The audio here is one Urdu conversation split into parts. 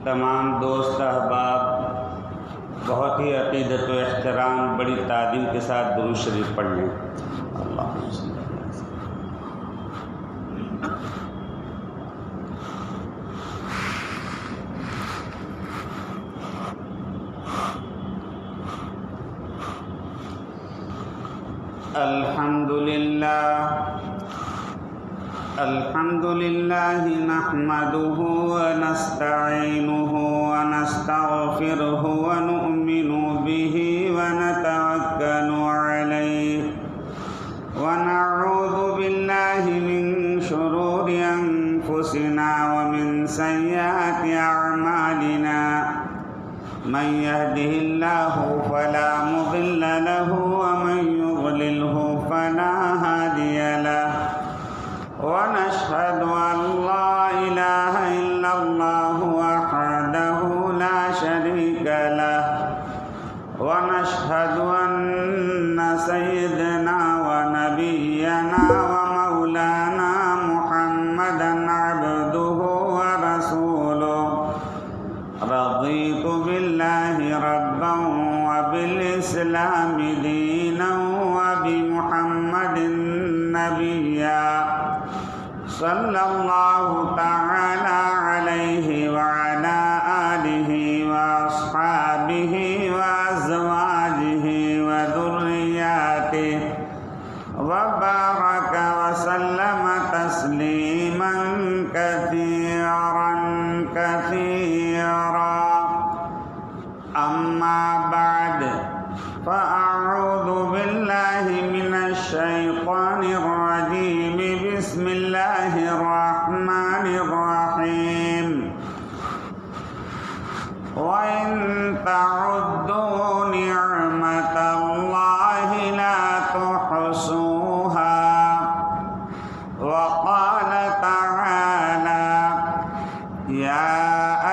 تمام دوست احباب بہت ہی عقیدت و احترام بڑی تعظیم کے ساتھ درود شریف پڑھ لیں۔ اللہم صلی اللہ علیہ وسلم۔ الحمد للہ نحمده ونستعینه ونستغفره ونؤمن به ونتوکل علیہ ونعوذ باللہ من شرور انفسنا ومن سیئات اعمالنا من يهده الله فلا مضل له ومن يضلله فلا هادي له ونشهد أن لا إله إلا الله وحده لا شريك له ونشهد أن سيدنا ونبينا ومولانا محمدا عبده ورسوله رضيت بالله ربا وبالإسلام دينا وبمحمد نبيا صلی اللہ تعالی علیہ وعلى آلہ واصحابہ وازواجہ وذریاتہ وبارک وسلم تسلیما کثیرا کثیرا اما بعد فاعوذ باللہ من الشیطان الرجیم بسم اللہ الرحمن الرحیم وَإِن تَعُدُّوا نِعْمَةَ اللَّهِ لَا تُحْصُوهَا وَقَالَ تَعَالَى يَا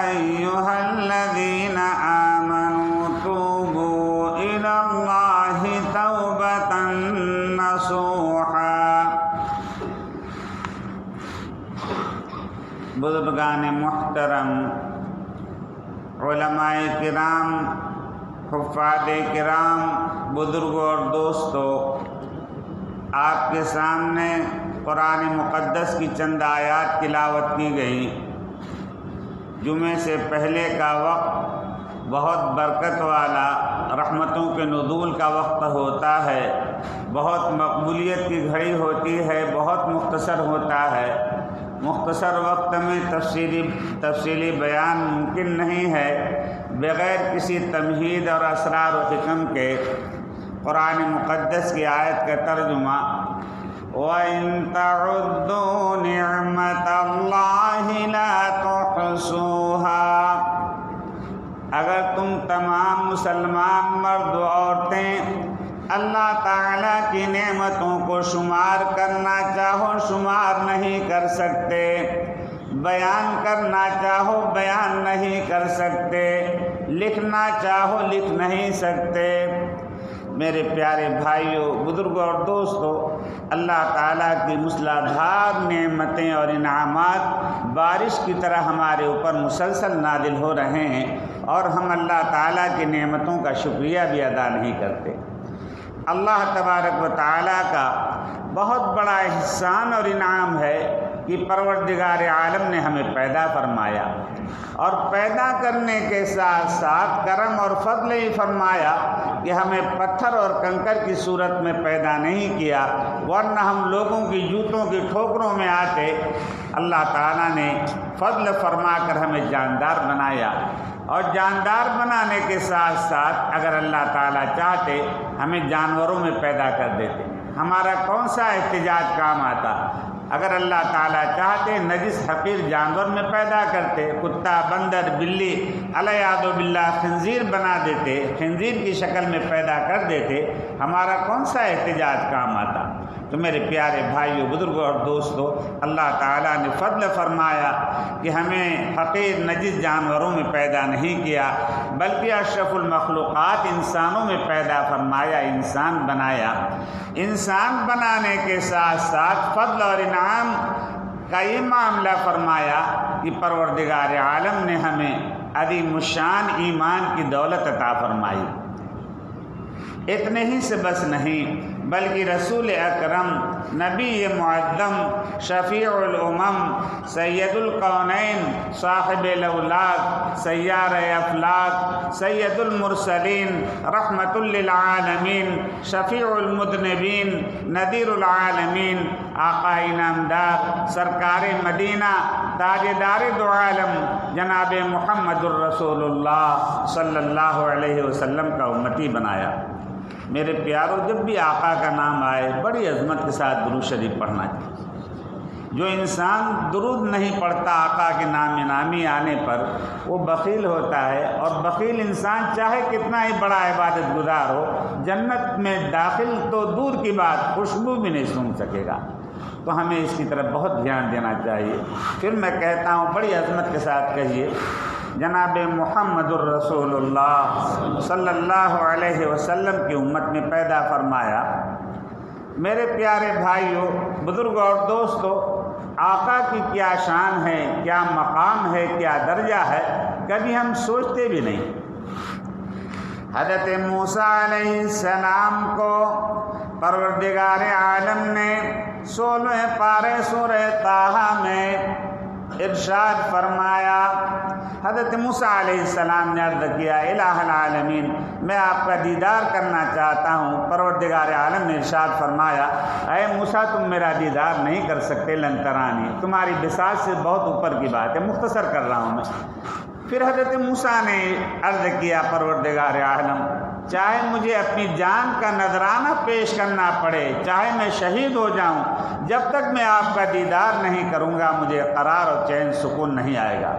أَيُّهَا الَّذِينَ آمَنُوا توبوا إِلَى اللَّهِ تَوْبَةً نَصُوحًا۔ بزرگان محترم، علماء کرام، حفاظ کرام، بزرگوں اور دوستوں، آپ کے سامنے قرآن مقدس کی چند آیات تلاوت کی گئی۔ جمعے سے پہلے کا وقت بہت برکت والا، رحمتوں کے نزول کا وقت ہوتا ہے، بہت مقبولیت کی گھڑی ہوتی ہے، بہت مختصر ہوتا ہے۔ مختصر وقت میں تفصیلی بیان ممکن نہیں ہے بغیر کسی تمہید اور اسرار و حکم کے۔ قرآن مقدس کی آیت کا ترجمہ وَإِن تَعُدُّوا نِعْمَةَ اللَّهِ لَا تُحْصُوهَا۔ اگر تم تمام مسلمان مرد و عورتیں اللہ تعالیٰ کی نعمتوں کو شمار کرنا چاہو شمار نہیں کر سکتے، بیان کرنا چاہو بیان نہیں کر سکتے، لکھنا چاہو لکھ نہیں سکتے۔ میرے پیارے بھائیوں، بزرگوں اور دوستوں، اللہ تعالیٰ کی موسلادھار نعمتیں اور انعامات بارش کی طرح ہمارے اوپر مسلسل نازل ہو رہے ہیں، اور ہم اللہ تعالیٰ کی نعمتوں کا شکریہ بھی ادا نہیں کرتے۔ اللہ تبارک و تعالیٰ کا بہت بڑا احسان اور انعام ہے کہ پروردگار عالم نے ہمیں پیدا فرمایا، اور پیدا کرنے کے ساتھ ساتھ کرم اور فضل ہی فرمایا کہ ہمیں پتھر اور کنکر کی صورت میں پیدا نہیں کیا، ورنہ ہم لوگوں کی جوتوں کی ٹھوکروں میں آتے۔ اللہ تعالیٰ نے فضل فرما کر ہمیں جاندار بنایا، اور جاندار بنانے کے ساتھ ساتھ اگر اللہ تعالیٰ چاہتے ہمیں جانوروں میں پیدا کر دیتے، ہمارا کون سا احتجاج کام آتا؟ اگر اللہ تعالیٰ چاہتے نجس حقیر جانور میں پیدا کرتے، کتا، بندر، بلی، علیاذ باللہ خنزیر بنا دیتے، خنزیر کی شکل میں پیدا کر دیتے، ہمارا کون سا احتجاج کام آتا؟ تو میرے پیارے بھائیوں، بزرگوں اور دوستوں، اللہ تعالیٰ نے فضل فرمایا کہ ہمیں حقیر نجس جانوروں میں پیدا نہیں کیا، بلکہ اشرف المخلوقات انسانوں میں پیدا فرمایا، انسان بنایا۔ انسان بنانے کے ساتھ ساتھ فضل اور انعام کا یہ معاملہ فرمایا کہ پروردگار عالم نے ہمیں عظیم الشان ایمان کی دولت عطا فرمائی۔ اتنے ہی سے بس نہیں بلکہ رسول اکرم نبی معظم شفیع الامم سید القونین صاحب الاولاق سیار افلاق سید المرسلین رحمت للعالمین شفیع المذنبین نذیر العالمین آقا انعامدار سرکار مدینہ تاجدار دو عالم جناب محمد الرسول اللہ صلی اللہ علیہ وسلم کا امتی بنایا۔ میرے پیاروں، جب بھی آقا کا نام آئے بڑی عظمت کے ساتھ درود شریف پڑھنا چاہیے۔ جو انسان درود نہیں پڑھتا آقا کے نام نامی آنے پر وہ بخیل ہوتا ہے، اور بخیل انسان چاہے کتنا ہی بڑا عبادت گزار ہو، جنت میں داخل تو دور کی بات خوشبو بھی نہیں سونگھ سکے گا۔ تو ہمیں اس کی طرف بہت دھیان دینا چاہیے۔ پھر میں کہتا ہوں بڑی عظمت کے ساتھ کہیے، جناب محمد الرسول اللہ صلی اللہ علیہ وسلم کی امت میں پیدا فرمایا۔ میرے پیارے بھائیوں، بزرگوں اور دوستوں، آقا کی کیا شان ہے، کیا مقام ہے، کیا درجہ ہے، کبھی ہم سوچتے بھی نہیں۔ حضرت موسیٰ علیہ السلام کو پروردگار عالم نے 16 پارے سورہ طٰہٰ میں ارشاد فرمایا۔ حضرت موسیٰ علیہ السلام نے عرض کیا، الہ العالمین، میں آپ کا دیدار کرنا چاہتا ہوں۔ پروردگار عالم نے ارشاد فرمایا، اے موسیٰ تم میرا دیدار نہیں کر سکتے، لن ترانی، تمہاری بساط سے بہت اوپر کی بات ہے، مختصر کر رہا ہوں میں۔ پھر حضرت موسیٰ نے عرض کیا، پروردگار عالم، چاہے مجھے اپنی جان کا نذرانہ پیش کرنا پڑے، چاہے میں شہید ہو جاؤں، جب تک میں آپ کا دیدار نہیں کروں گا مجھے قرار اور چین سکون نہیں آئے گا۔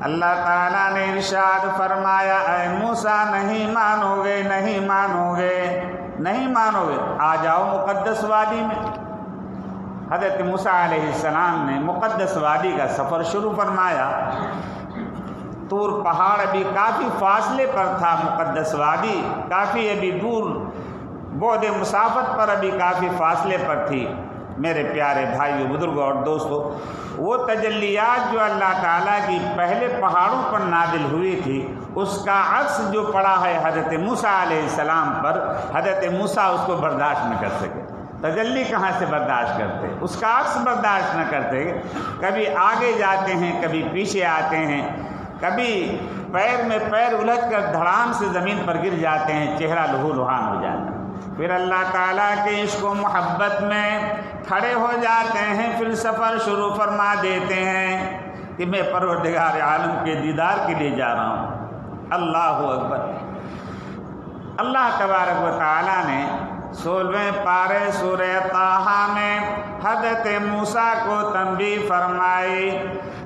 اللہ تعالیٰ نے ارشاد فرمایا، اے موسیٰ نہیں مانو گے، نہیں مانو گے، نہیں مانو گے، آ جاؤ مقدس وادی میں۔ حضرت موسیٰ علیہ السلام نے مقدس وادی کا سفر شروع فرمایا۔ طور پہاڑ ابھی کافی فاصلے پر تھا، مقدس وادی کافی ابھی دور، بعد مسافت پر ابھی کافی فاصلے پر تھی۔ میرے پیارے بھائیوں، بزرگوں اور دوستوں، وہ تجلیات جو اللہ تعالیٰ کی پہلے پہاڑوں پر نازل ہوئی تھی، اس کا عکس جو پڑا ہے حضرت موسیٰ علیہ السلام پر، حضرت موسیٰ اس کو برداشت نہ کر سکے۔ تجلی کہاں سے برداشت کرتے، اس کا عکس برداشت نہ کرتے۔ کبھی آگے جاتے ہیں، کبھی پیچھے آتے ہیں، کبھی پیر میں پیر الجھ کر دھڑام سے زمین پر گر جاتے ہیں، چہرہ لہو لہان ہو جاتا ہے۔ پھر اللہ تعالیٰ کے عشق و محبت میں کھڑے ہو جاتے ہیں، پھر سفر شروع فرما دیتے ہیں کہ میں پروردگار عالم کے دیدار کے لیے جا رہا ہوں۔ اللہ اکبر۔ اللہ تبارک و تعالیٰ نے 16ویں پارے سورہ طٰہٰ میں حضرت موسیٰ کو تنبیہ فرمائی،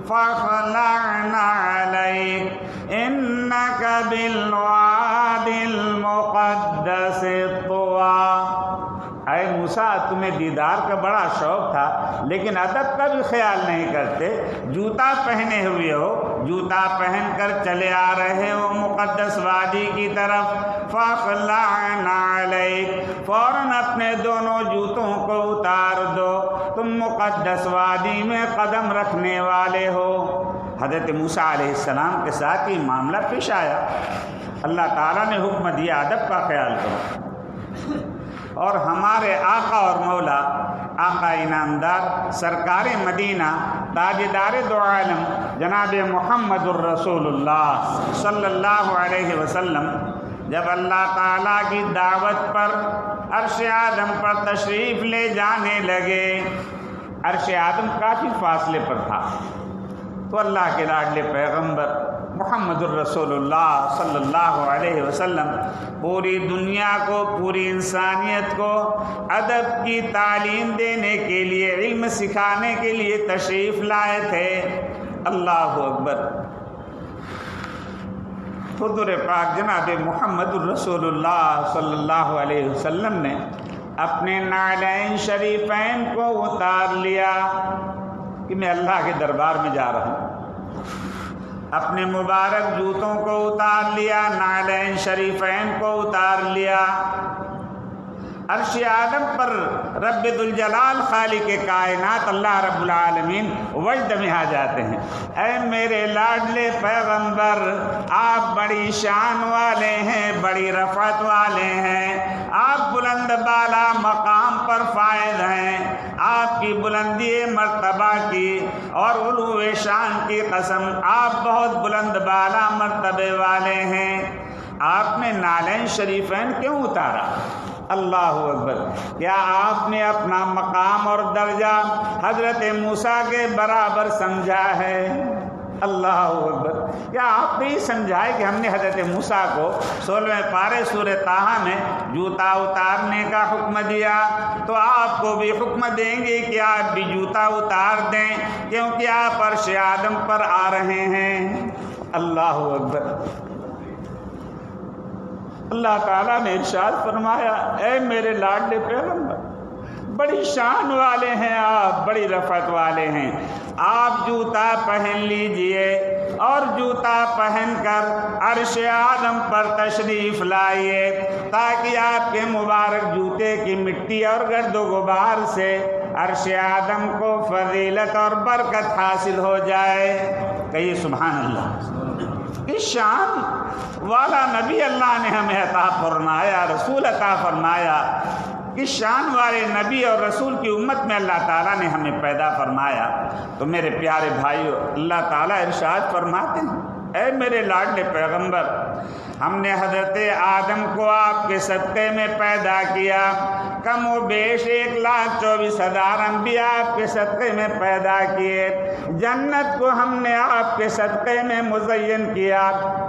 فَاخْلَعْنَا عَلَيْكَ إِنَّكَ بِالْوَادِ الْمُقَدَّسِ طُوًى۔ اے موسیٰ، تمہیں دیدار کا بڑا شوق تھا لیکن ادب کا بھی خیال نہیں کرتے، جوتا پہنے ہوئے ہو، جوتا پہن کر چلے آ رہے ہو مقدس وادی کی طرف۔ فَاخْلَعْنَا عَلَيْكَ، فوراً اپنے دونوں جوتوں کو اتار دو، تم مقدس وادی میں قدم رکھنے والے ہو۔ حضرت موسیٰ علیہ السلام کے ساتھ یہ معاملہ پیش آیا۔ اللہ تعالیٰ نے حکم دیا ادب کا خیال کرو، اور ہمارے آقا اور مولا آقا انعامدار سرکار مدینہ تاجدار دو عالم جناب محمد الرسول اللہ صلی اللہ علیہ وسلم جب اللہ تعالیٰ کی دعوت پر عرش اعظم پر تشریف لے جانے لگے، عرش اعظم کافی فاصلے پر تھا، تو اللہ کے لاڈلے پیغمبر محمد الرسول اللہ صلی اللہ علیہ وسلم پوری دنیا کو، پوری انسانیت کو ادب کی تعلیم دینے کے لیے، علم سکھانے کے لیے تشریف لائے تھے۔ اللہ اکبر۔ حضور پاک جناب محمد الرسول اللہ صلی اللہ علیہ وسلم نے اپنے نعلین شریفین کو اتار لیا کہ میں اللہ کے دربار میں جا رہا ہوں۔ اپنے مبارک جوتوں کو اتار لیا، نعلین شریفین کو اتار لیا، عرش آدم پر رب ذوالجلال خالق کائنات اللہ رب العالمین وجد میں آ جاتے ہیں۔ اے میرے لاڈلے پیغمبر، آپ بڑی شان والے ہیں، بڑی رفعت والے ہیں، آپ بلند بالا مقام پر فائز ہیں۔ آپ کی بلندی مرتبہ کی اور علو شان کی قسم، آپ بہت بلند بالا مرتبے والے ہیں۔ آپ نے نالین شریفین کیوں اتارا؟ اللہ اکبر! کیا آپ نے اپنا مقام اور درجہ حضرت موسیٰ کے برابر سمجھا ہے؟ اللہ اکبر! کیا آپ نے یہ سمجھا ہے کہ ہم نے حضرت موسیٰ کو 16ویں پارے سورہ طٰہٰ میں جوتا اتارنے کا حکم دیا، تو آپ کو بھی حکم دیں گے کہ آپ بھی جوتا اتار دیں، کیونکہ آپ عرش آدم پر آ رہے ہیں۔ اللہ اکبر! اللہ تعالیٰ نے ارشاد فرمایا، اے میرے لاڈلے پیغمبر، بڑی شان والے ہیں آپ، بڑی رفعت والے ہیں، آپ جوتا پہن لیجئے اور جوتا پہن کر عرش آدم پر تشریف لائیے، تاکہ آپ کے مبارک جوتے کی مٹی اور گرد و غبار سے عرش آدم کو فضیلت اور برکت حاصل ہو جائے۔ کہیے سبحان اللہ! اس شان والا نبی اللہ نے ہمیں عطا فرمایا، رسول عطا فرمایا۔ اس شان والے نبی اور رسول کی امت میں اللہ تعالیٰ نے ہمیں پیدا فرمایا۔ تو میرے پیارے بھائیو، اللہ تعالیٰ ارشاد فرماتے ہیں، اے میرے لاڈلے پیغمبر، ہم نے حضرت آدم کو آپ کے صدقے میں پیدا کیا، کم و بیش 1,24,000 انبیاء آپ کے صدقے میں پیدا کیے، جنت کو ہم نے آپ کے صدقے میں مزین کیا،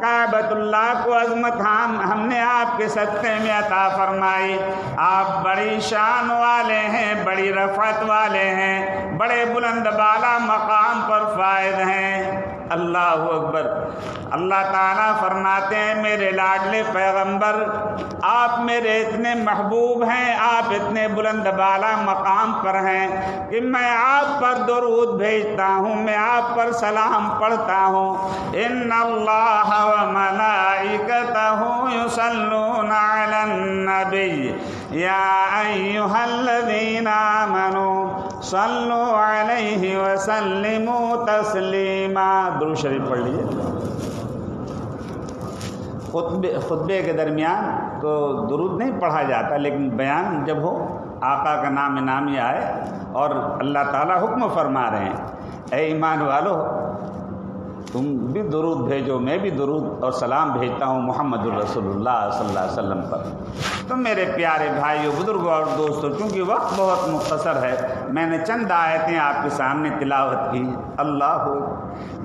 کعبۃ اللہ کو عظمت ہم نے آپ کے صدقے میں عطا فرمائی۔ آپ بڑی شان والے ہیں، بڑی رفعت والے ہیں، بڑے بلند بالا مقام پر فائز ہیں۔ اللہ اکبر! اللہ تعالیٰ فرماتے ہیں، میرے لاڈلے پیغمبر، آپ میرے اتنے محبوب ہیں، آپ اتنے بلند بالا مقام پر ہیں کہ میں آپ پر درود بھیجتا ہوں، میں آپ پر سلام پڑھتا ہوں۔ ان اللہ وملائکتہ یصلون علی النبی یا ایھا الذین آمنوا صلوا علیہ وسلموا تسلیما۔ درود شریف پڑھ لیجیے۔ خطبے کے درمیان تو درود نہیں پڑھا جاتا، لیکن بیان جب ہو، آقا کا نام نامی آئے اور اللہ تعالیٰ حکم فرما رہے ہیں، اے ایمان والو، تم بھی درود بھیجو، میں بھی درود اور سلام بھیجتا ہوں محمد الرسول اللہ صلی اللہ علیہ وسلم پر۔ تو میرے پیارے بھائیو، بزرگوں اور دوستوں، چونکہ وقت بہت مختصر ہے، میں نے چند آیتیں آپ کے سامنے تلاوت کی۔ اللہ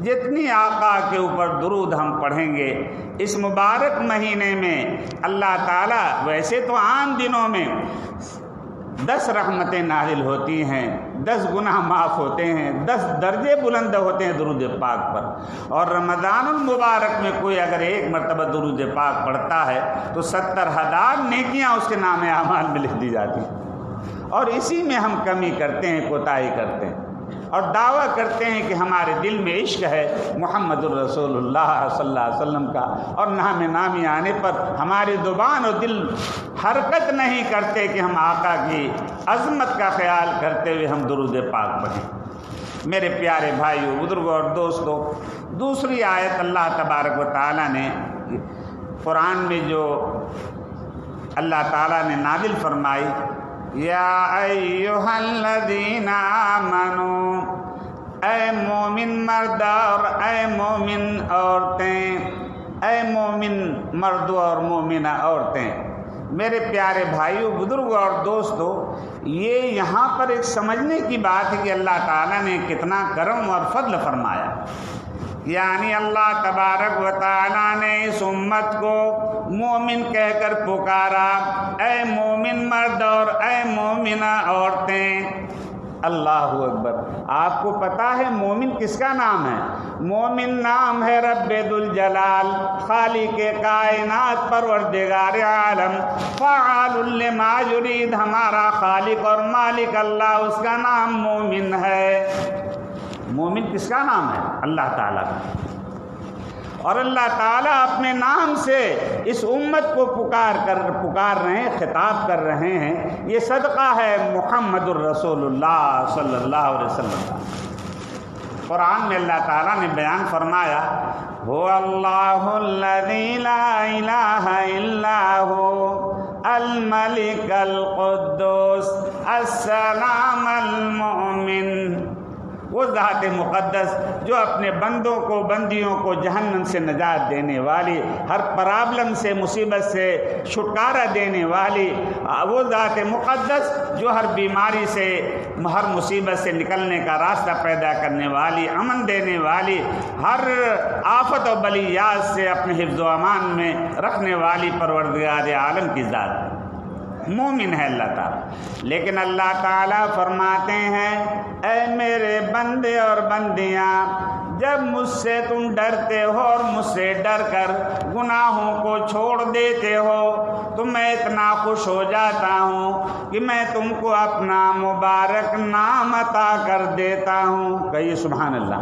جتنی آقا کے اوپر درود ہم پڑھیں گے اس مبارک مہینے میں، اللہ تعالیٰ، ویسے تو عام دنوں میں 10 رحمتیں نازل ہوتی ہیں، 10 گناہ معاف ہوتے ہیں، 10 درجے بلند ہوتے ہیں درود پاک پر، اور رمضان المبارک میں کوئی اگر 1 مرتبہ درود پاک پڑھتا ہے تو 70,000 نیکیاں اس کے نام اعمال میں لکھ دی جاتی ہیں۔ اور اسی میں ہم کمی کرتے ہیں، کوتاہی کرتے ہیں، اور دعویٰ کرتے ہیں کہ ہمارے دل میں عشق ہے محمد الرسول اللہ صلی اللہ علیہ وسلم کا، اور نام نامی آنے پر ہماری زبان اور دل حرکت نہیں کرتے کہ ہم آقا کی عظمت کا خیال کرتے ہوئے ہم درود پاک پڑھیں۔ میرے پیارے بھائیو، بزرگوں اور دوستوں، دوسری آیت اللہ تبارک و تعالیٰ نے قرآن میں جو اللہ تعالیٰ نے نازل فرمائی، یا ایھا الذین آمنوا، اے مومن مرد اور اے مومن عورتیں، اے مومن مردوں اور مومنہ عورتیں۔ میرے پیارے بھائیوں، بزرگوں اور دوستوں، یہ یہاں پر ایک سمجھنے کی بات ہے کہ اللہ تعالیٰ نے کتنا کرم اور فضل فرمایا۔ یعنی اللہ تبارک و تعالیٰ نے اس امت کو مومن کہہ کر پکارا، اے مومن مرد اور اے مومنہ عورتیں۔ اللہ اکبر! آپ کو پتہ ہے مومن کس کا نام ہے؟ مومن نام ہے رب ذوالجلال، خالق کائنات، پروردگار عالم، فعال لما یرید، ہمارا خالق اور مالک اللہ، اس کا نام مومن ہے۔ مومن کس کا نام ہے؟ اللہ تعالیٰ کا۔ اور اللہ تعالیٰ اپنے نام سے اس امت کو پکار رہے ہیں، خطاب کر رہے ہیں۔ یہ صدقہ ہے محمد الرسول اللہ صلی اللہ علیہ وسلم کا۔ قرآن میں اللہ تعالیٰ نے بیان فرمایا، هو اللہ الذی لا الہ الا هو الملک القدوس السلام المؤمن، وہ ذات مقدس جو اپنے بندوں کو بندیوں کو جہنم سے نجات دینے والی، ہر پرابلم سے مصیبت سے چھٹکارا دینے والی، وہ ذات مقدس جو ہر بیماری سے ہر مصیبت سے نکلنے کا راستہ پیدا کرنے والی، امن دینے والی، ہر آفت و بلیات سے اپنے حفظ و امان میں رکھنے والی پروردگار عالم کی ذات ہے۔ مومن ہے اللہ تعالیٰ، لیکن اللہ تعالیٰ فرماتے ہیں اے میرے بندے اور بندیاں، جب مجھ سے تم ڈرتے ہو اور مجھ سے ڈر کر گناہوں کو چھوڑ دیتے ہو تو میں اتنا خوش ہو جاتا ہوں کہ میں تم کو اپنا مبارک نام عطا کر دیتا ہوں۔ کہیے سبحان اللہ۔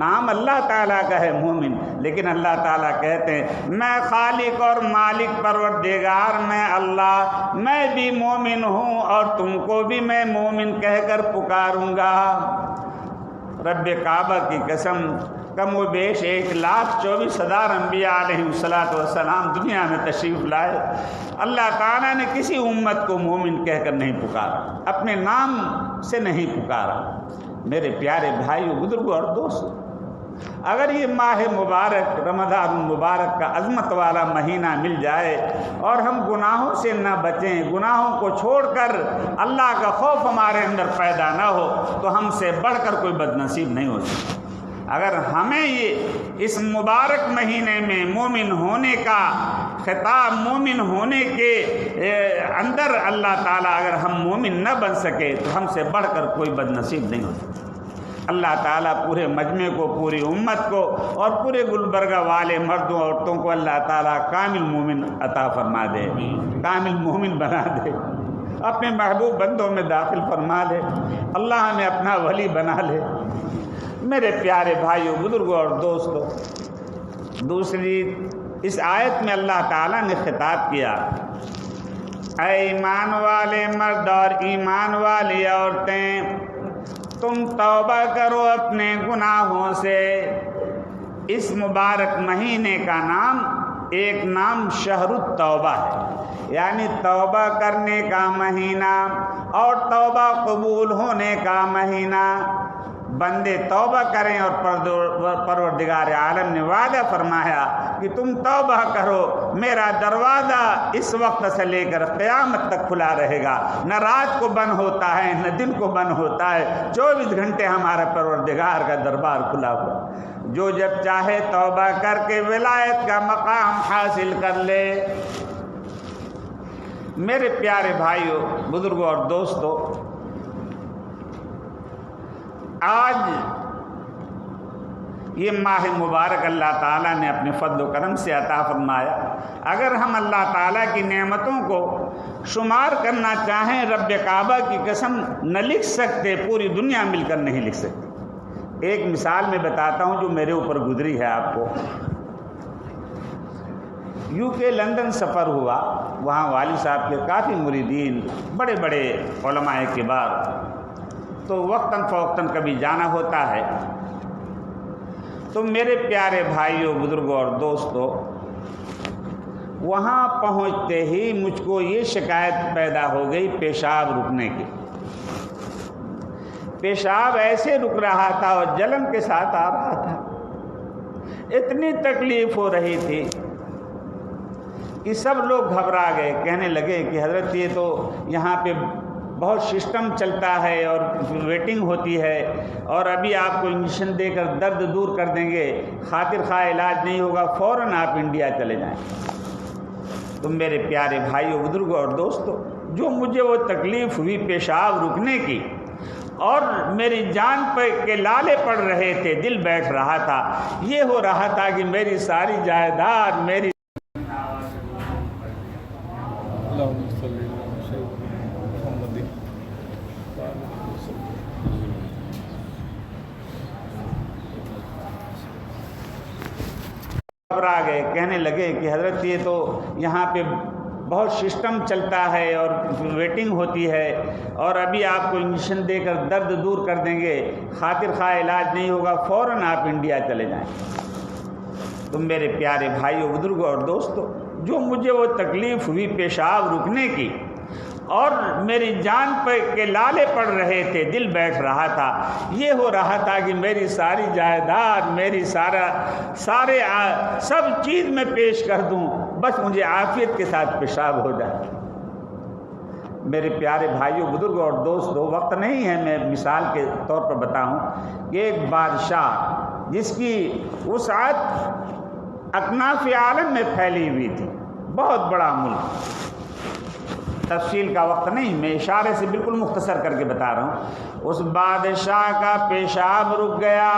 نام اللہ تعالیٰ کا ہے مومن، لیکن اللہ تعالیٰ کہتے ہیں میں خالق اور مالک پروردگار میں اللہ، میں بھی مومن ہوں اور تم کو بھی میں مومن کہہ کر پکاروں گا۔ رب کعبہ کی قسم، کم و بیش 1,24,000 انبیاء علیہ السلام دنیا میں تشریف لائے، اللہ تعالیٰ نے کسی امت کو مومن کہہ کر نہیں پکارا، اپنے نام سے نہیں پکارا۔ میرے پیارے بھائیو، بزرگوں اور دوستوں، اگر یہ ماہ مبارک رمضان المبارک کا عظمت والا مہینہ مل جائے اور ہم گناہوں سے نہ بچیں، گناہوں کو چھوڑ کر اللہ کا خوف ہمارے اندر پیدا نہ ہو، تو ہم سے بڑھ کر کوئی بد نصیب نہیں ہو سکتا۔ اگر ہمیں یہ اس مبارک مہینے میں مومن ہونے کا خطاب، مومن ہونے کے اندر اللہ تعالیٰ اگر ہم مومن نہ بن سکے تو ہم سے بڑھ کر کوئی بد نصیب نہیں ہو سکتا۔ اللہ تعالیٰ پورے مجمع کو، پوری امت کو اور پورے گلبرگہ والے مردوں عورتوں کو اللہ تعالیٰ کامل مومن عطا فرما دے، کامل مومن بنا دے، اپنے محبوب بندوں میں داخل فرما دے، اللہ ہمیں اپنا ولی بنا لے۔ میرے پیارے بھائیوں، بزرگوں اور دوستوں، دوسری اس آیت میں اللہ تعالیٰ نے خطاب کیا، اے ایمان والے مرد اور ایمان والی عورتیں، تم توبہ کرو اپنے گناہوں سے۔ اس مبارک مہینے کا نام، ایک نام شہر التوبہ ہے، یعنی توبہ کرنے کا مہینہ اور توبہ قبول ہونے کا مہینہ۔ بندے توبہ کریں اور پروردگار عالم نے وعدہ فرمایا کہ تم توبہ کرو، میرا دروازہ اس وقت سے لے کر قیامت تک کھلا رہے گا، نہ رات کو بند ہوتا ہے نہ دن کو بند ہوتا ہے، 24 گھنٹے ہمارا پروردگار کا دربار کھلا ہوا۔ جو جب چاہے توبہ کر کے ولایت کا مقام حاصل کر لے۔ میرے پیارے بھائیوں، بزرگوں اور دوستوں، آج یہ ماہ مبارک اللہ تعالیٰ نے اپنے فضل و کرم سے عطا فرمایا۔ اگر ہم اللہ تعالیٰ کی نعمتوں کو شمار کرنا چاہیں، رب کعبہ کی قسم نہ لکھ سکتے، پوری دنیا مل کر نہیں لکھ سکتی۔ ایک مثال میں بتاتا ہوں جو میرے اوپر گزری ہے آپ کو۔ UK لندن سفر ہوا، وہاں والد صاحب کے کافی مریدین، بڑے بڑے علماء کبار، تو وقتاً فوقتاً کبھی جانا ہوتا ہے۔ تو میرے پیارے بھائیوں، بزرگوں اور دوستوں، وہاں پہنچتے ہی مجھ کو یہ شکایت پیدا ہو گئی پیشاب رکنے کی۔ پیشاب ایسے رک رہا تھا اور جلن کے ساتھ آ رہا تھا، اتنی تکلیف ہو رہی تھی کہ سب لوگ گھبرا گئے، کہنے لگے کہ حضرت یہ تو یہاں پہ بہت سسٹم چلتا ہے اور ویٹنگ ہوتی ہے، اور ابھی آپ کو انجیکشن دے کر درد دور کر دیں گے، خاطر خواہ علاج نہیں ہوگا، فوراً آپ انڈیا چلے جائیں۔ تو میرے پیارے بھائیوں، بزرگوں اور دوستوں، جو مجھے وہ تکلیف ہوئی پیشاب رکنے کی اور میری جان پہ کے لالے پڑ رہے تھے، دل بیٹھ رہا تھا، یہ ہو رہا تھا کہ میری ساری جائیداد، میری گھبرا گئے، کہنے لگے کہ حضرت یہ تو یہاں پہ بہت سسٹم چلتا ہے اور ویٹنگ ہوتی ہے، اور ابھی آپ کو انجیکشن دے کر درد دور کر دیں گے، خاطر خواہ علاج نہیں ہوگا، فوراً آپ انڈیا چلے جائیں۔ تو میرے پیارے بھائیوں، بزرگوں اور دوستوں، جو مجھے وہ تکلیف ہوئی پیشاب رکنے کی اور میری جان پہ کے لالے پڑ رہے تھے، دل بیٹھ رہا تھا، یہ ہو رہا تھا کہ میری ساری جائیداد، میری سب چیز میں پیش کر دوں، بس مجھے عافیت کے ساتھ پیشاب ہو جائے۔ میرے پیارے بھائیوں، بزرگوں اور دوستوں، وقت نہیں ہے میں مثال کے طور پر بتاؤں کہ ایک بادشاہ جس کی وسعت اکناف عالم میں پھیلی ہوئی تھی، بہت بڑا ملک، تفصیل کا وقت نہیں، میں اشارے سے بالکل مختصر کر کے بتا رہا ہوں۔ اس بادشاہ کا پیشاب رک گیا،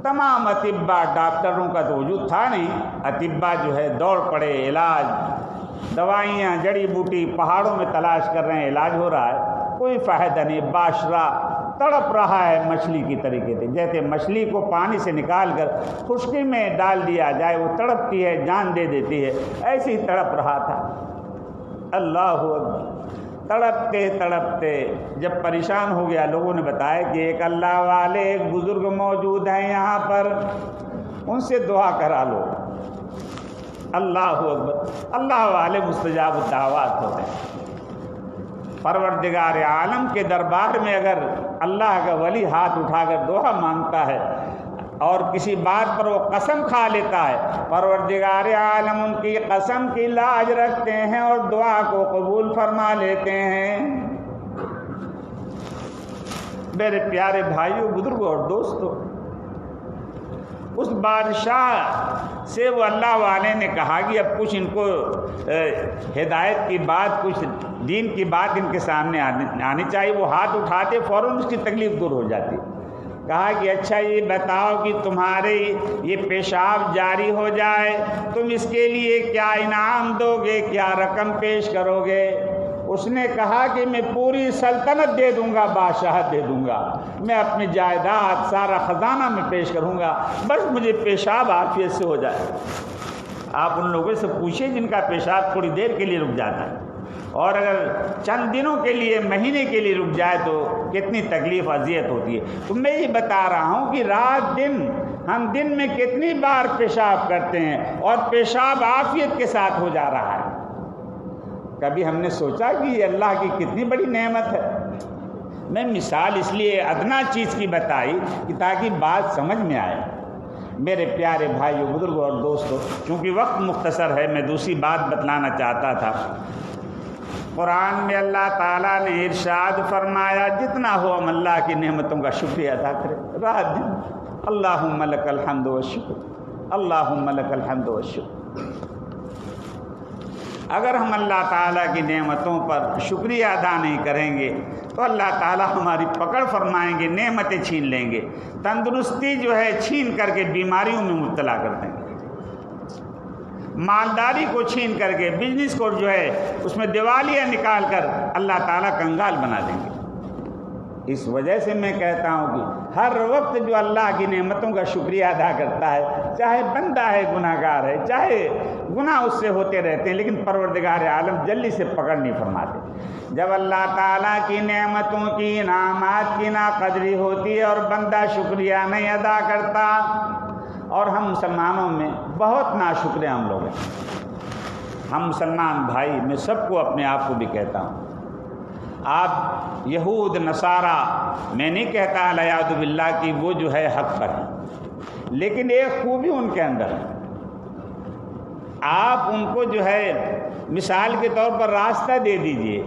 تمام اطباء، ڈاکٹروں کا تو وجود تھا نہیں، اطباء جو ہے دوڑ پڑے، علاج، دوائیاں، جڑی بوٹی پہاڑوں میں تلاش کر رہے ہیں، علاج ہو رہا ہے، کوئی فائدہ نہیں، بادشاہ تڑپ رہا ہے مچھلی کی طریقے سے، جیسے مچھلی کو پانی سے نکال کر خشکی میں ڈال دیا جائے، وہ تڑپتی ہے، جان دے دیتی ہے، ایسے ہی تڑپ رہا تھا۔ اللہ اکبر، تڑپتے تڑپتے جب پریشان ہو گیا، لوگوں نے بتایا کہ ایک اللہ والے، ایک بزرگ موجود ہیں یہاں پر، ان سے دعا کرا لو۔ اللہ اکبر، اللہ والے مستجاب الدعوات ہوتے ہیں۔ پروردگار عالم کے دربار میں اگر اللہ کا ولی ہاتھ اٹھا کر دعا مانگتا ہے اور کسی بات پر وہ قسم کھا لیتا ہے، پروردگار عالم ان کی قسم کی لاج رکھتے ہیں اور دعا کو قبول فرما لیتے ہیں۔ میرے پیارے بھائیوں، بزرگوں اور دوستوں، اس بادشاہ سے وہ اللہ والے نے کہا کہ اب کچھ ان کو ہدایت کی بات، کچھ دین کی بات ان کے سامنے آنی چاہیے۔ وہ ہاتھ اٹھاتے فوراً اس کی تکلیف دور ہو جاتی۔ کہا کہ اچھا یہ بتاؤ کہ تمہارے یہ پیشاب جاری ہو جائے، تم اس کے لیے کیا انعام دو گے، کیا رقم پیش کرو گے؟ اس نے کہا کہ میں پوری سلطنت دے دوں گا، بادشاہت دے دوں گا، میں اپنی جائیداد، سارا خزانہ میں پیش کروں گا، بس مجھے پیشاب عافیت سے ہو جائے۔ آپ ان لوگوں سے پوچھیں جن کا پیشاب تھوڑی دیر کے لیے رک جاتا ہے، اور اگر چند دنوں کے لیے، مہینے کے لیے رک جائے تو کتنی تکلیف اذیت ہوتی ہے۔ تو میں یہ بتا رہا ہوں کہ رات دن ہم دن میں کتنی بار پیشاب کرتے ہیں اور پیشاب عافیت کے ساتھ ہو جا رہا ہے۔ کبھی ہم نے سوچا کہ یہ اللہ کی کتنی بڑی نعمت ہے؟ میں مثال اس لیے ادنا چیز کی بتائی کہ تاکہ بات سمجھ میں آئے۔ میرے پیارے بھائیوں، بزرگوں اور دوستوں، چونکہ وقت مختصر ہے، میں دوسری بات بتلانا چاہتا تھا۔ قرآن میں اللہ تعالیٰ نے ارشاد فرمایا، جتنا ہو ہم اللہ کی نعمتوں کا شکریہ ادا کریں رات دن۔ اللہم لک الحمد والشکر، اللہم لک الحمد والشکر۔ اگر ہم اللہ تعالیٰ کی نعمتوں پر شکریہ ادا نہیں کریں گے تو اللہ تعالیٰ ہماری پکڑ فرمائیں گے، نعمتیں چھین لیں گے، تندرستی جو ہے چھین کر کے بیماریوں میں مبتلا کر دیں گے، مالداری کو چھین کر کے، بزنس کو جو ہے اس میں دیوالیاں نکال کر اللہ تعالیٰ کنگال بنا دیں گے۔ اس وجہ سے میں کہتا ہوں کہ ہر وقت جو اللہ کی نعمتوں کا شکریہ ادا کرتا ہے، چاہے بندہ ہے، گناہ گار ہے، چاہے گناہ اس سے ہوتے رہتے ہیں، لیکن پروردگار عالم جلدی سے پکڑ نہیں فرماتے۔ جب اللہ تعالیٰ کی نعمتوں کی، انعامات کی ناقدری ہوتی ہے اور بندہ شکریہ نہیں ادا کرتا، اور ہم مسلمانوں میں بہت ناشکرے ہم لوگ ہیں، ہم مسلمان بھائی، میں سب کو، اپنے آپ کو بھی کہتا ہوں، آپ یہود نصارہ، میں نہیں کہتا العیاذ باللہ کہ وہ جو ہے حق پر ہیں، لیکن ایک خوبی ان کے اندر ہے، آپ ان کو جو ہے مثال کے طور پر راستہ دے دیجئے،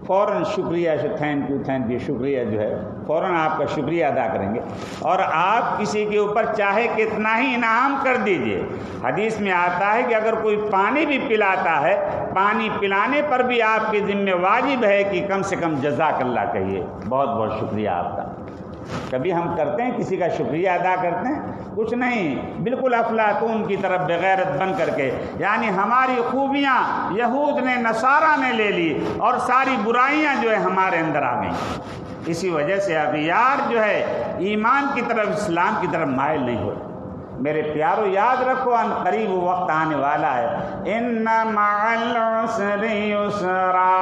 فوراً شکریہ، تھینک یو، شکریہ جو ہے فوراً آپ کا شکریہ ادا کریں گے، اور آپ کسی کے اوپر چاہے کتنا ہی انعام کر دیجئے۔ حدیث میں آتا ہے کہ اگر کوئی پانی بھی پلاتا ہے، پانی پلانے پر بھی آپ کے ذمہ واجب ہے کہ کم سے کم جزاک اللہ کہیے، بہت بہت شکریہ آپ کا۔ کبھی ہم کرتے ہیں کسی کا شکریہ ادا کرتے ہیں؟ کچھ نہیں، بالکل افلاطون کی طرف بغیرت بن کر کے، یعنی ہماری خوبیاں یہود نے، نصارہ نے لے لی اور ساری برائیاں جو ہے ہمارے اندر آ گئیں۔ اسی وجہ سے اغیار جو ہے ایمان کی طرف، اسلام کی طرف مائل نہیں ہوتے۔ میرے پیارو یاد رکھو ان قریب وقت آنے والا ہے، ان مع العسر یسرا،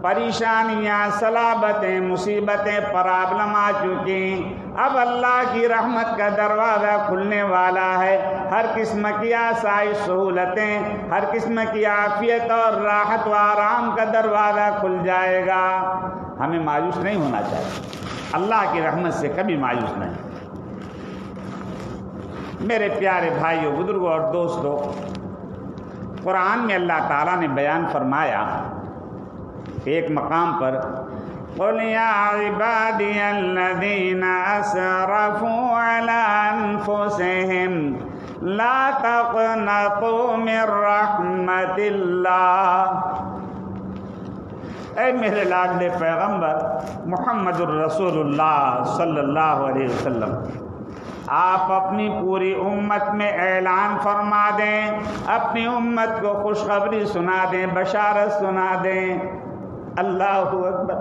پریشانیاں، صلابتیں، مصیبتیں، پرابلم آ چکی، اب اللہ کی رحمت کا دروازہ کھلنے والا ہے، ہر قسم کی آسائش، سہولتیں، ہر قسم کی عافیت اور راحت و آرام کا دروازہ کھل جائے گا۔ ہمیں مایوس نہیں ہونا چاہیے، اللہ کی رحمت سے کبھی مایوس نہیں۔ میرے پیارے بھائیوں، بزرگوں اور دوستوں، قرآن میں اللہ تعالیٰ نے بیان فرمایا ایک مقام پر، قُلْ يَا عِبَادِيَ الَّذِينَ أَسْرَفُوا عَلَىٰ أَنفُسِهِمْ لَا تَقْنَطُوا مِن رَّحْمَتِ اللَّهِ۔ اے میرے لاڈلے پیغمبر محمد الرسول اللہ صلی اللہ علیہ وسلم، آپ اپنی پوری امت میں اعلان فرما دیں، اپنی امت کو خوشخبری سنا دیں، بشارت سنا دیں۔ اللہ اکبر،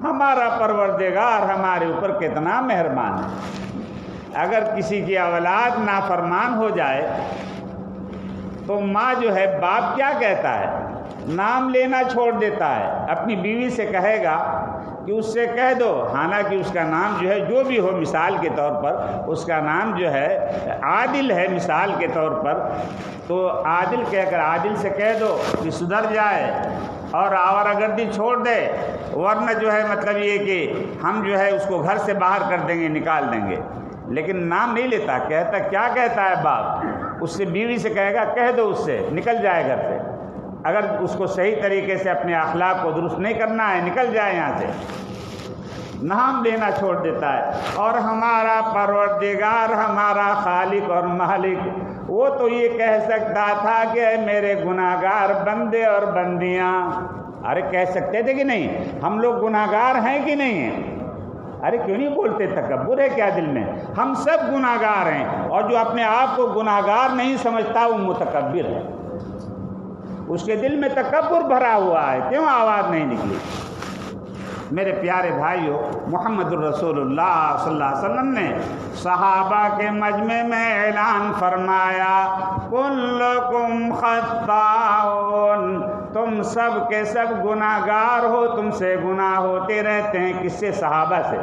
ہمارا پروردگار ہمارے اوپر کتنا مہربان ہے۔ اگر کسی کی اولاد نافرمان ہو جائے تو ماں جو ہے، باپ کیا کہتا ہے؟ نام لینا چھوڑ دیتا ہے، اپنی بیوی سے کہے گا کہ اس سے کہہ دو، حالانکہ اس کا نام جو ہے جو بھی ہو، مثال کے طور پر اس کا نام جو ہے عادل ہے، مثال کے طور پر، تو عادل کہہ کر عادل سے کہہ دو کہ سدھر جائے اور آوارہ گردی چھوڑ دے، ورنہ جو ہے مطلب یہ کہ ہم جو ہے اس کو گھر سے باہر کر دیں گے، نکال دیں گے۔ لیکن نام نہیں لیتا، کہتا کیا کہتا ہے باپ؟ اس سے بیوی سے کہے گا کہہ دو، اس سے نکل جائے گھر سے۔ اگر اس کو صحیح طریقے سے اپنے اخلاق کو درست نہیں کرنا ہے، نکل جائے یہاں سے، نام لینا چھوڑ دیتا ہے۔ اور ہمارا پروردگار، ہمارا خالق اور مالک، وہ تو یہ کہہ سکتا تھا کہ اے میرے گناہگار بندے اور بندیاں، ارے کہہ سکتے تھے کہ نہیں؟ ہم لوگ گناہگار ہیں کہ نہیں ہیں؟ ارے کیوں نہیں بولتے؟ تکبر ہے کیا دل میں؟ ہم سب گناہگار ہیں، اور جو اپنے آپ کو گناہگار نہیں سمجھتا وہ متکبر ہے، اس کے دل میں تکبر بھرا ہوا ہے۔ کیوں آواز نہیں نکلی؟ میرے پیارے بھائیوں، محمد الرسول اللہ صلی اللہ علیہ وسلم نے صحابہ کے مجمع میں اعلان فرمایا، کلکم خطاؤن، تم سب کے سب گناہگار ہو، تم سے گناہ ہوتے رہتے ہیں۔ کس سے؟ صحابہ سے۔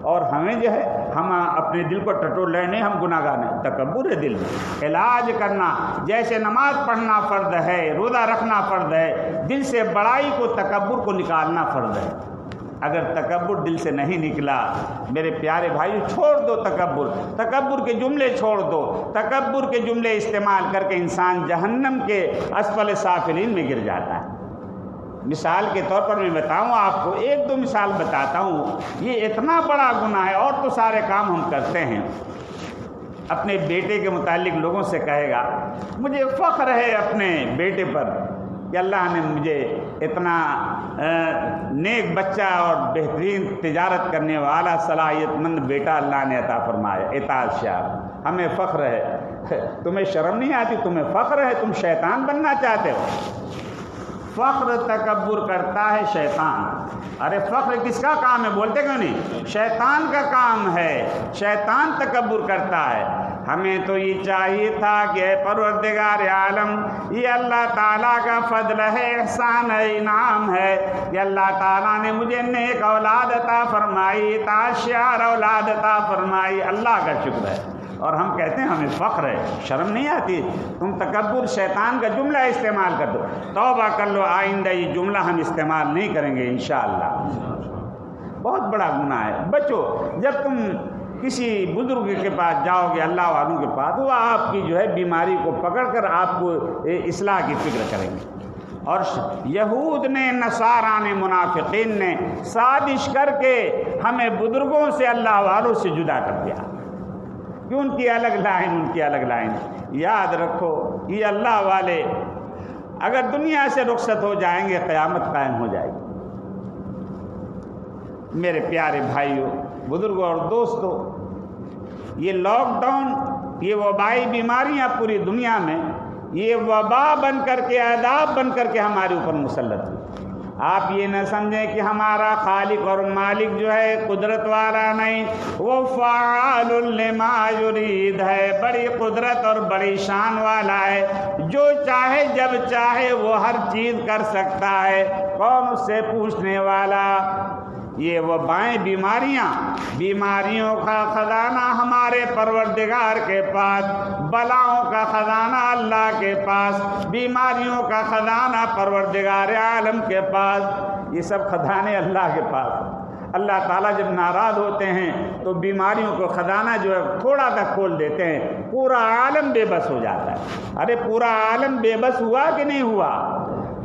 اور ہمیں جو ہے، ہم اپنے دل کو ٹٹول رہے نہیں، ہم گناہگار نہیں، تکبر ہے دل میں۔ علاج کرنا، جیسے نماز پڑھنا فرض ہے، روزہ رکھنا فرض ہے، دل سے بڑائی کو، تکبر کو نکالنا فرض ہے۔ اگر تکبر دل سے نہیں نکلا، میرے پیارے بھائی، چھوڑ دو تکبر کے جملے چھوڑ دو۔ تکبر کے جملے استعمال کر کے انسان جہنم کے اسفل سافلین میں گر جاتا ہے۔ مثال کے طور پر میں بتاؤں آپ کو، ایک دو مثال بتاتا ہوں۔ یہ اتنا بڑا گناہ ہے، اور تو سارے کام ہم کرتے ہیں۔ اپنے بیٹے کے متعلق لوگوں سے کہے گا، مجھے فخر ہے اپنے بیٹے پر کہ اللہ نے مجھے اتنا نیک بچہ اور بہترین تجارت کرنے والا صلاحیت مند بیٹا اللہ نے عطا فرمایا، اطاعت شاہ، ہمیں فخر ہے۔ تمہیں شرم نہیں آتی؟ تمہیں فخر ہے؟ تم شیطان بننا چاہتے ہو؟ فخر تکبر کرتا ہے شیطان۔ ارے فخر کس کا کام ہے؟ بولتے کیوں نہیں؟ شیطان کا کام ہے، شیطان تکبر کرتا ہے۔ ہمیں تو یہ چاہیے تھا کہ اے پروردگار عالم، یہ اللہ تعالیٰ کا فضل ہے، احسان ہے، انعام ہے کہ اللہ تعالیٰ نے مجھے نیک اولاد عطا فرمائی، اطاعتشار اولاد عطا فرمائی، اللہ کا شکر ہے۔ اور ہم کہتے ہیں ہمیں فخر ہے، شرم نہیں آتی؟ تم تکبر شیطان کا جملہ استعمال کر دو، توبہ کر لو، آئندہ یہ جملہ ہم استعمال نہیں کریں گے انشاءاللہ۔ بہت بڑا گناہ ہے، بچو۔ جب تم کسی بزرگ کے پاس جاؤ گے، اللہ والوں کے پاس، وہ آپ کی جو ہے بیماری کو پکڑ کر آپ کو اصلاح کی فکر کریں گے۔ اور یہود نے، نصارہ نے، منافقین نے سازش کر کے ہمیں بزرگوں سے، اللہ والوں سے جدا کر دیا کہ ان کی الگ لائن، ان کی الگ لائن۔ یاد رکھو، یہ اللہ والے اگر دنیا سے رخصت ہو جائیں گے، قیامت قائم ہو جائے گی۔ میرے پیارے بھائیوں، بزرگوں اور دوستوں، یہ لاک ڈاؤن، یہ وبائی بیماریاں پوری دنیا میں، یہ وبا بن کر کے، عذاب بن کر کے ہمارے اوپر مسلط ہوئی۔ آپ یہ نہ سمجھیں کہ ہمارا خالق اور مالک جو ہے قدرت والا نہیں، وہ فعال لما یرید ہے، بڑی قدرت اور بڑی شان والا ہے، جو چاہے جب چاہے وہ ہر چیز کر سکتا ہے، کون اس سے پوچھنے والا۔ یہ وہ بائیں بیماریوں کا خزانہ ہمارے پروردگار کے پاس، بلاؤں کا خزانہ اللہ کے پاس، بیماریوں کا خزانہ پروردگار عالم کے پاس، یہ سب خزانے اللہ کے پاس۔ اللہ تعالیٰ جب ناراض ہوتے ہیں تو بیماریوں کو خزانہ جو ہے تھوڑا سا کھول دیتے ہیں، پورا عالم بے بس ہو جاتا ہے۔ ارے پورا عالم بے بس ہوا کہ نہیں ہوا؟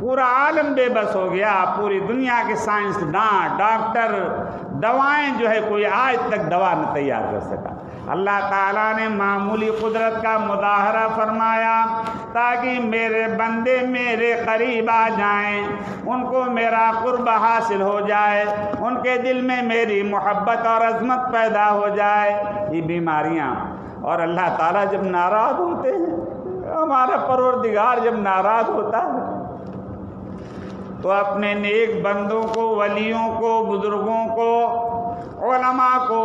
پورا عالم بے بس ہو گیا۔ پوری دنیا کے سائنسداں، ڈاکٹر، دوائیں جو ہے کوئی آج تک دوا نہ تیار کر سکا۔ اللہ تعالیٰ نے معمولی قدرت کا مظاہرہ فرمایا تاکہ میرے بندے میرے قریب آ جائیں، ان کو میرا قرب حاصل ہو جائے، ان کے دل میں میری محبت اور عظمت پیدا ہو جائے۔ یہ بیماریاں، اور اللہ تعالیٰ جب ناراض ہوتے ہیں، ہمارا پروردگار جب ناراض ہوتا ہے تو اپنے نیک بندوں کو، ولیوں کو، بزرگوں کو، علماء کو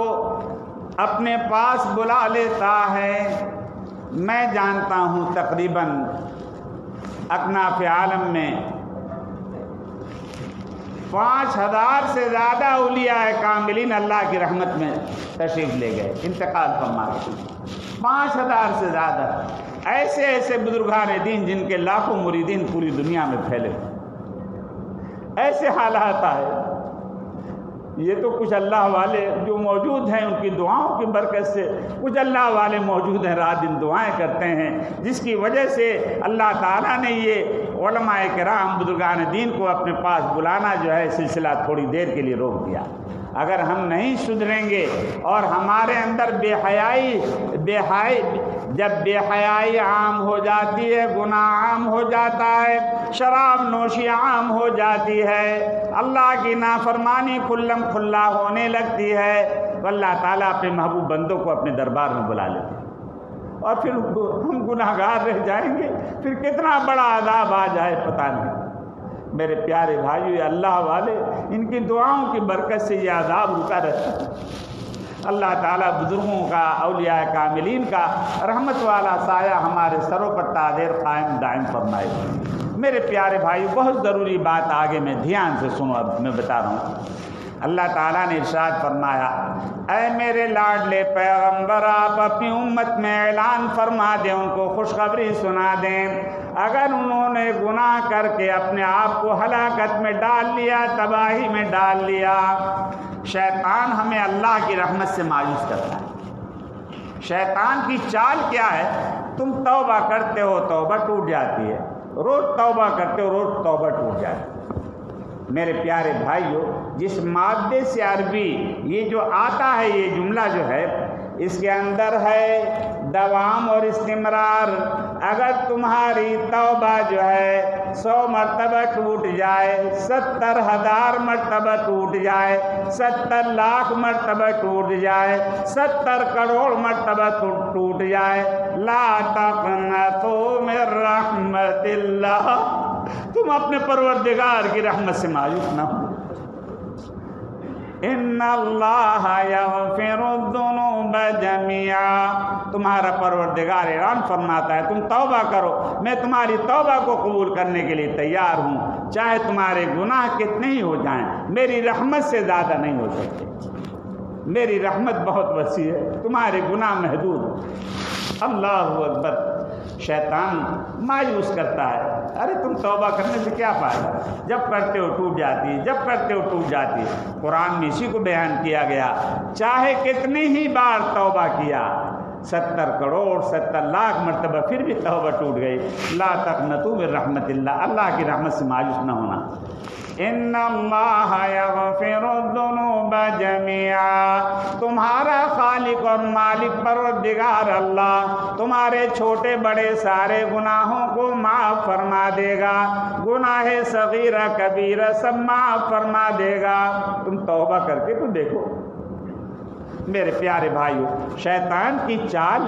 اپنے پاس بلا لیتا ہے۔ میں جانتا ہوں تقریباً اکناف عالم میں 5000 سے زیادہ اولیاء کاملین اللہ کی رحمت میں تشریف لے گئے، انتقال فرما گئے۔ 5000 سے زیادہ ایسے بزرگان دین جن کے لاکھوں مریدین پوری دنیا میں پھیلے، ایسے حالات آئے۔ یہ تو کچھ اللہ والے جو موجود ہیں ان کی دعاؤں کی برکت سے، کچھ اللہ والے موجود ہیں رات دن دعائیں کرتے ہیں، جس کی وجہ سے اللہ تعالیٰ نے یہ علماء کرام بزرگان دین کو اپنے پاس بلانا جو ہے سلسلہ تھوڑی دیر کے لیے روک دیا۔ اگر ہم نہیں سدھریں گے اور ہمارے اندر جب بے حیائی عام ہو جاتی ہے، گناہ عام ہو جاتا ہے، شراب نوشی عام ہو جاتی ہے، اللہ کی نافرمانی کھلم کھلا ہونے لگتی ہے، تو اللہ تعالیٰ اپنے محبوب بندوں کو اپنے دربار میں بلا لیتے ہیں، اور پھر ہم گناہ گار رہ جائیں گے، پھر کتنا بڑا عذاب آ جائے پتہ نہیں۔ میرے پیارے بھائیو، اللہ والے ان کی دعاؤں کی برکت سے یہ عذاب رکا رہتا ہے۔ اللہ تعالیٰ بزرگوں کا، اولیاء کاملین کا رحمت والا سایہ ہمارے سروں پر تاجر قائم دائم فرمائے۔ میرے پیارے بھائی، بہت ضروری بات آگے میں دھیان سے سنو، اب میں بتا رہا ہوں۔ اللہ تعالیٰ نے ارشاد فرمایا، اے میرے لاڈلے پیغمبر، آپ اپنی امت میں اعلان فرما دیں، ان کو خوشخبری سنا دیں، اگر انہوں نے گناہ کر کے اپنے آپ کو ہلاکت میں ڈال لیا، تباہی میں ڈال لیا، شیطان ہمیں اللہ کی رحمت سے مایوس کرتا ہے۔ شیطان کی چال کیا ہے؟ تم توبہ کرتے ہو، توبہ ٹوٹ جاتی ہے، روز توبہ کرتے ہو، روز توبہ ٹوٹ جاتی ہے۔ میرے پیارے بھائیو، جس مادے سے عربی یہ جو آتا ہے، یہ جملہ جو ہے، اس کے اندر ہے دوام اور استمرار۔ اگر تمہاری توبہ جو ہے 100 مرتبہ ٹوٹ جائے، 70,000 مرتبہ ٹوٹ جائے، 70 لاکھ مرتبہ ٹوٹ جائے، 70 کروڑ مرتبہ ٹوٹ جائے، لا تقنطوا من رحمت اللہ، تم اپنے پروردگار کی رحمت سے مایوس نہ ہو۔ ان اللہ یغفر الذنوب جميعا، تمہارا پروردگار اعلان فرماتا ہے تم توبہ کرو، میں تمہاری توبہ کو قبول کرنے کے لیے تیار ہوں، چاہے تمہارے گناہ کتنے ہی ہو جائیں، میری رحمت سے زیادہ نہیں ہو سکتے۔ میری رحمت بہت وسیع ہے، تمہارے گناہ محدود۔ اللہ اکبر۔ شیطان مایوس کرتا ہے، ارے تم توبہ کرنے سے کیا فائدہ، جب کرتے ہو ٹوٹ جاتی ہے، جب کرتے ہو ٹوٹ جاتی ہے۔ قرآن میں اسی کو بیان کیا گیا، چاہے کتنی ہی بار توبہ کیا، 70 کروڑ 70 لاکھ مرتبہ، پھر بھی توبہ ٹوٹ گئی، لا تقنطوا من رحمت اللہ، اللہ کی رحمت سے مایوس نہ ہونا۔ ان اللہ یغفر الذنوب جميعا، تمہارا خالق اور مالک پروردگار اللہ تمہارے چھوٹے بڑے سارے گناہوں کو معاف فرما دے گا، گناہ صغیرہ کبیرہ سب معاف فرما دے گا۔ تم توبہ کر کے تو دیکھو، میرے پیارے بھائیو، شیطان کی چال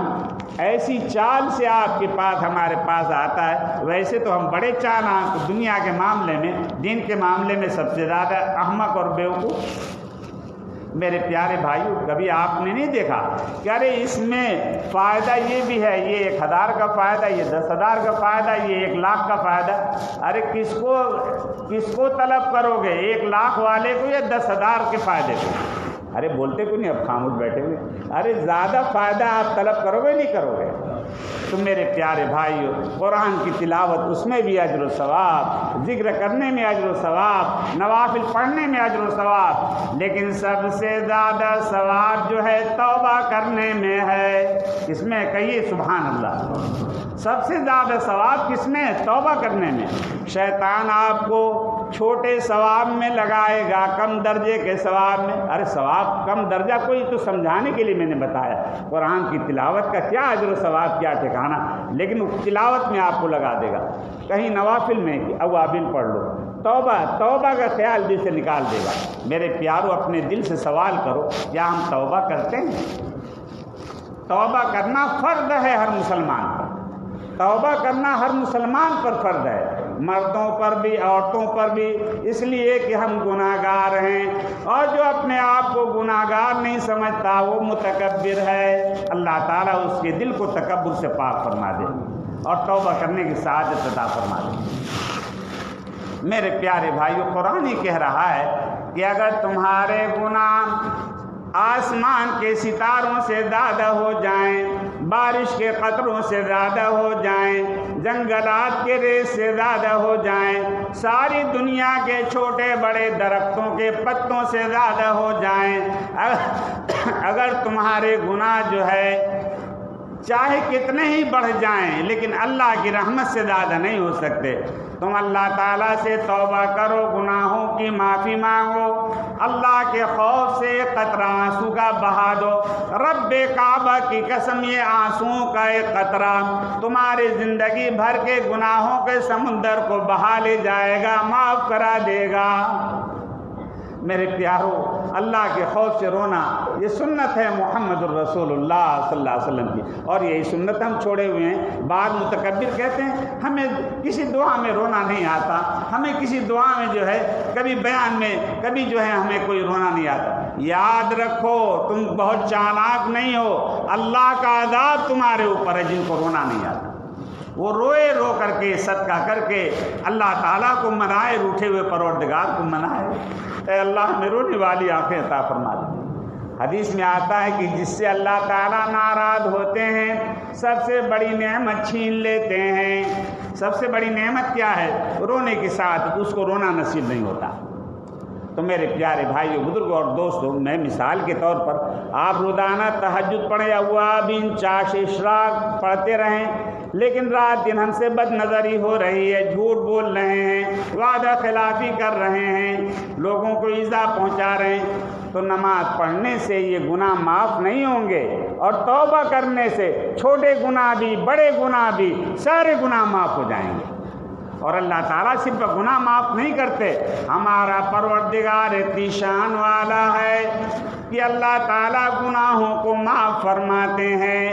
ایسی چال سے آپ کے پاس ہمارے پاس آتا ہے۔ ویسے تو ہم بڑے چالاک دنیا کے معاملے میں، دین کے معاملے میں سب سے زیادہ احمق اور بیوقوف۔ میرے پیارے بھائیو، کبھی آپ نے نہیں دیکھا کہ ارے اس میں فائدہ یہ بھی ہے، یہ 1000 کا فائدہ، یہ 10,000 کا فائدہ، یہ 1,00,000 کا فائدہ۔ ارے کس کو طلب کرو گے، 1,00,000 والے کو یا 10,000 کے فائدے کو؟ ارے بولتے کو نہیں، اب خاموش بیٹھے ہوئے۔ ارے زیادہ فائدہ آپ طلب کرو گے نہیں کرو گے؟ تو میرے پیارے بھائیو، قرآن کی تلاوت اس میں بھی اجر و ثواب، ذکر کرنے میں اجر و ثواب، نوافل پڑھنے میں اجر و ثواب، لیکن سب سے زیادہ ثواب جو ہے توبہ کرنے میں ہے۔ کس میں؟ کہیے سبحان اللہ۔ سب سے زیادہ ثواب کس میں؟ توبہ کرنے میں۔ شیطان آپ کو چھوٹے ثواب میں لگائے گا، کم درجے کے ثواب میں۔ ارے ثواب کم درجہ کوئی تو سمجھانے کے لیے میں نے بتایا، قرآن کی تلاوت کا کیا اجر و ثواب، کیا ٹھکانا، لیکن تلاوت میں آپ کو لگا دے گا۔ کہیں نوافل میں کہ اوابین پڑھ لو، توبہ کا خیال دل سے نکال دے گا۔ میرے پیارو، اپنے دل سے سوال کرو، کیا ہم توبہ کرتے ہیں؟ توبہ کرنا فرض ہے ہر مسلمان پر، توبہ کرنا ہر مسلمان پر فرض ہے، مردوں پر بھی عورتوں پر بھی، اس لیے کہ ہم گناہگار ہیں، اور جو اپنے آپ کو گناہگار نہیں سمجھتا وہ متکبر ہے۔ اللہ تعالیٰ اس کے دل کو تکبر سے پاک فرما دے اور توبہ کرنے کی سعادت عطا فرما دے۔ میرے پیارے بھائیو، قرآن ہی کہہ رہا ہے کہ اگر تمہارے گناہ آسمان کے ستاروں سے زیادہ ہو جائیں، بارش کے قطروں سے زیادہ ہو جائیں، جنگلات کے ریت سے زیادہ ہو جائیں، ساری دنیا کے چھوٹے بڑے درختوں کے پتوں سے زیادہ ہو جائیں، اگر تمہارے گناہ جو ہے چاہے کتنے ہی بڑھ جائیں لیکن اللہ کی رحمت سے زیادہ نہیں ہو سکتے، تم اللہ تعالیٰ سے توبہ کرو، گناہوں کی معافی مانگو، اللہ کے خوف سے قطرہ آنسو کا بہا دو۔ رب کعبہ کی قسم، یہ آنسوؤں کا ایک قطرہ تمہاری زندگی بھر کے گناہوں کے سمندر کو بہا لے جائے گا، معاف کرا دے گا۔ میرے پیارو، اللہ کے خوف سے رونا یہ سنت ہے محمد الرسول اللہ صلی اللہ علیہ وسلم کی، اور یہی سنت ہم چھوڑے ہوئے ہیں۔ بعض متکبر کہتے ہیں ہمیں کسی دعا میں رونا نہیں آتا، ہمیں کسی دعا میں جو ہے کبھی بیان میں کبھی جو ہے ہمیں کوئی رونا نہیں آتا۔ یاد رکھو، تم بہت چالاک نہیں ہو، اللہ کا عذاب تمہارے اوپر ہے جن کو رونا نہیں آتا، وہ روئے رو کر کے صدقہ کر کے اللہ تعالیٰ کو منائے، روٹھے ہوئے پروردگار کو منائے۔ اے اللہ ہمیں رونے والی آنکھیں عطا فرما دے۔ حدیث میں آتا ہے کہ جس سے اللہ تعالیٰ ناراض ہوتے ہیں سب سے بڑی نعمت چھین لیتے ہیں۔ سب سے بڑی نعمت کیا ہے؟ رونے کے ساتھ اس کو رونا نصیب نہیں ہوتا۔ تو میرے پیارے بھائیو، بزرگوں اور دوستوں، میں مثال کے طور پر آپ روزانہ تہجد پڑھیں یا اوابین، چاش، اشراق پڑھتے رہیں، لیکن رات دن ہم سے بد نظری ہو رہی ہے، جھوٹ بول رہے ہیں، وعدہ خلافی کر رہے ہیں، لوگوں کو ایذا پہنچا رہے ہیں، تو نماز پڑھنے سے یہ گناہ معاف نہیں ہوں گے، اور توبہ کرنے سے چھوٹے گناہ بھی بڑے گناہ بھی سارے گناہ معاف ہو جائیں گے۔ اور اللہ تعالیٰ صرف گناہ معاف نہیں کرتے، ہمارا پروردگار اتنی شان والا ہے کہ اللہ تعالیٰ گناہوں کو معاف فرماتے ہیں،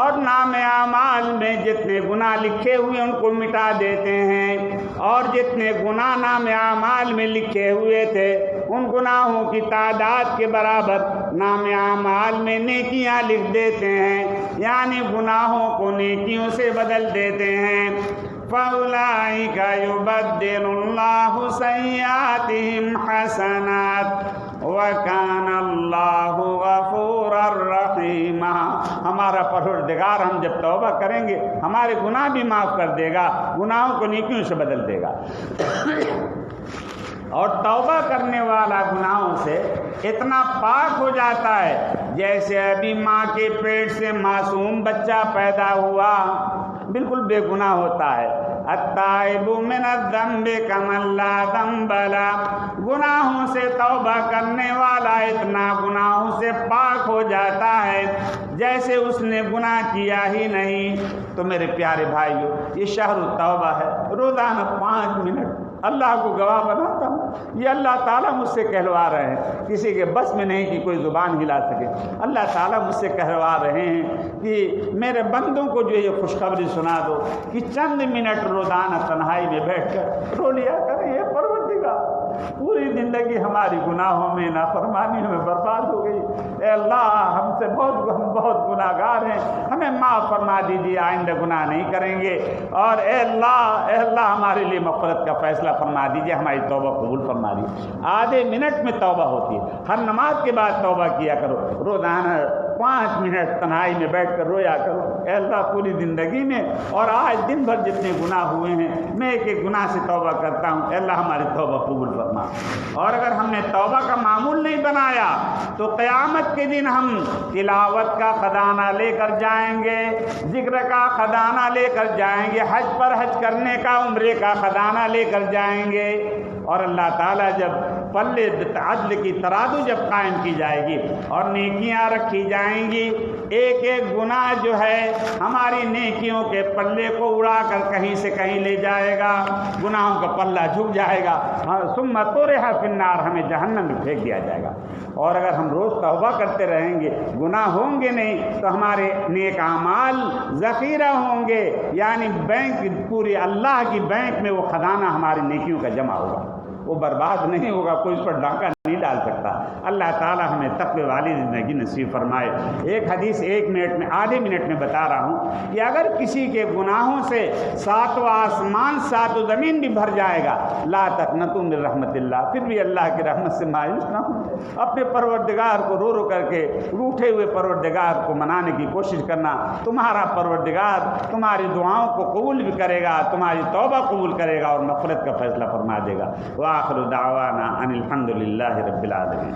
اور نام اعمال میں جتنے گناہ لکھے ہوئے ان کو مٹا دیتے ہیں، اور جتنے گناہ نام اعمال میں لکھے ہوئے تھے ان گناہوں کی تعداد کے برابر نام اعمال میں نیکیاں لکھ دیتے ہیں، یعنی گناہوں کو نیکیوں سے بدل دیتے ہیں۔ فَأُولَٰئِكَ يُبَدِّلُ اللَّهُ سَيِّئَاتِهِمْ حَسَنَاتٍ وَكَانَ اللَّهُ غَفُورًا رَحِيمًا۔ ہمارا پروردگار ہم جب توبہ کریں گے ہمارے گناہ بھی معاف کر دے گا، گناہوں کو نیکیوں سے بدل دے گا۔ اور توبہ کرنے والا گناہوں سے اتنا پاک ہو جاتا ہے جیسے ابھی ماں کے پیٹ سے معصوم بچہ پیدا ہوا، بالکل بے گناہ ہوتا ہے۔ التائب من الذنب کمن لا ذنب لہ، گناہوں سے توبہ کرنے والا اتنا گناہوں سے پاک ہو جاتا ہے جیسے اس نے گناہ کیا ہی نہیں۔ تو میرے پیارے بھائیو، یہ شہر التوبہ ہے، روزانہ 5 منٹ اللہ کو گواہ بناتا ہوں، یہ اللہ تعالیٰ مجھ سے کہلوا رہے ہیں، کسی کے بس میں نہیں کہ کوئی زبان ہلا سکے۔ اللہ تعالیٰ مجھ سے کہلوا رہے ہیں کہ میرے بندوں کو جو یہ خوشخبری سنا دو کہ چند منٹ روزانہ تنہائی میں بیٹھ کر رو لیا کریں، یہ پروردگار پوری زندگی ہماری گناہوں میں نافرمانیوں میں برباد ہو گئی، اے اللہ ہم بہت گناہ گار ہیں، ہمیں معاف فرما دیجیے، آئندہ گناہ نہیں کریں گے، اور اے اللہ ہمارے لیے مغفرت کا فیصلہ فرما دیجیے، ہماری توبہ قبول فرما دیجیے۔ آدھے منٹ میں توبہ ہوتی ہے، ہر نماز کے بعد توبہ کیا کرو، روزانہ 5 منٹ تنہائی میں بیٹھ کر رویا کرو، اے اللہ پوری زندگی میں اور آج دن بھر جتنے گناہ ہوئے ہیں میں ایک گناہ سے توبہ کرتا ہوں، اے اللہ ہماری توبہ قبول فرما۔ اور اگر ہم نے توبہ کا معمول نہیں بنایا تو قیامت کے دن ہم تلاوت کا خزانہ لے کر جائیں گے، ذکر کا خزانہ لے کر جائیں گے، حج پر حج کرنے کا، عمرے کا خزانہ لے کر جائیں گے، اور اللہ تعالیٰ جب پلے عدل کی ترازو جب قائم کی جائے گی اور نیکیاں رکھی جائیں گی، ایک ایک گناہ جو ہے ہماری نیکیوں کے پلے کو اڑا کر کہیں سے کہیں لے جائے گا، گناہوں کا پلہ جھک جائے گا، ثم طرح فی النار، ہمیں جہنم میں پھینک دیا جائے گا۔ اور اگر ہم روز توبہ کرتے رہیں گے، گناہ ہوں گے نہیں تو ہمارے نیک اعمال ذخیرہ ہوں گے، یعنی بینک، پوری اللہ کی بینک میں وہ خزانہ ہماری نیکیوں کا جمع ہوگا، وہ برباد نہیں ہوگا، کوئی اس پر ڈاکہ نہیں ڈال سکتا۔ اللہ تعالی ہمیں تقوی والی زندگی نصیب فرمائے۔ ایک حدیث 1 منٹ میں، آدھے منٹ میں بتا رہا ہوں کہ اگر کسی کے گناہوں سے 7 آسمان 7 زمین بھی بھر جائے گا، لا تقنطوا من رحمت اللہ، پھر بھی اللہ کی رحمت سے مایوس نہ ہوں، اپنے پروردگار کو رو رو کر کے، روٹھے ہوئے پروردگار کو منانے کی کوشش کرنا، تمہارا پروردگار تمہاری دعاؤں کو قبول بھی کرے گا، تمہاری توبہ قبول کرے گا اور مغفرت کا فیصلہ فرما دے گا۔ وآخر دعوانا ان الحمد للہ رب العالمین۔